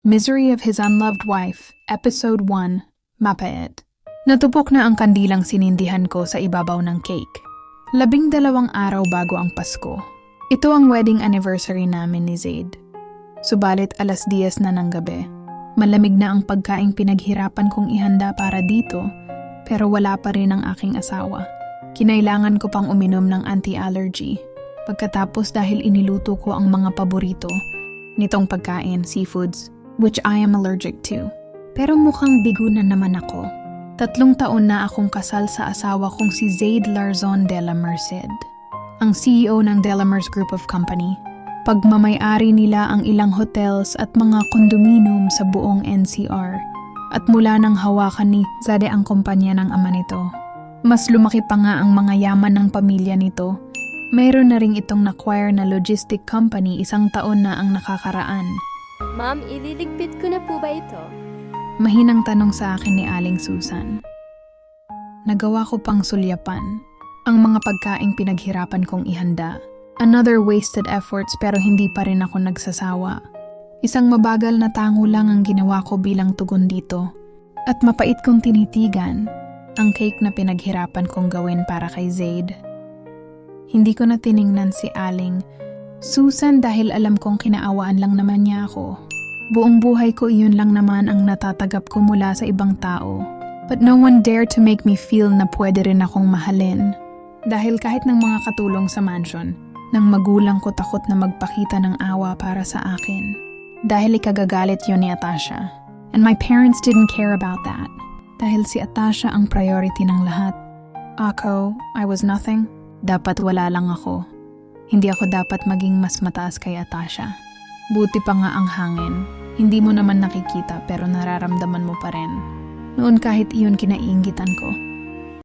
Misery of His Unloved Wife, Episode 1, Mapait. Natupok na ang kandilang sinindihan ko sa ibabaw ng cake. 12 araw bago ang Pasko. Ito ang wedding anniversary namin ni Zaid. Subalit 10:00 na ng gabi. Malamig na ang pagkaing pinaghirapan kong ihanda para dito, pero wala pa rin ang aking asawa. Kinailangan ko pang uminom ng anti-allergy. Pagkatapos dahil iniluto ko ang mga paborito nitong pagkain, seafoods, which I am allergic to. Pero mukhang bigo na naman ako. 3 taon na akong kasal sa asawa kong si Zaid Larzon de la Merced, ang CEO ng Delamers Group of Company. Pagmamay-ari nila ang ilang hotels at mga kondominium sa buong NCR at mula nang hawakan ni Zade ang kumpanya ng ama nito. Mas lumaki pa nga ang mga yaman ng pamilya nito. Mayroon na ring itong na-acquire na logistic company 1 taon na ang nakakaraan. Ma'am, ililigpit ko na po ba ito? Mahinang tanong sa akin ni Aling Susan. Nagawa ko pang sulyapan ang mga pagkaing pinaghirapan kong ihanda. Another wasted efforts pero hindi pa rin ako nagsasawa. Isang mabagal na tango lang ang ginawa ko bilang tugon dito. At mapait kong tinitigan ang cake na pinaghirapan kong gawin para kay Zaid. Hindi ko na tiningnan si Aling Susan dahil alam kong kinaawaan lang naman niya ako. Buong buhay ko iyon lang naman ang natatagap ko mula sa ibang tao. But no one dared to make me feel na pwede rin akong mahalin. Dahil kahit ng mga katulong sa mansion, ng magulang ko takot na magpakita ng awa para sa akin. Dahil ikagagalit yun ni Atasha. And my parents didn't care about that. Dahil si Atasha ang priority ng lahat. Ako, I was nothing. Dapat wala lang ako. Hindi ako dapat maging mas mataas kay Atasha. Buti pa nga ang hangin. Hindi mo naman nakikita pero nararamdaman mo pa rin. Noon kahit iyon kinaiinggitan ko.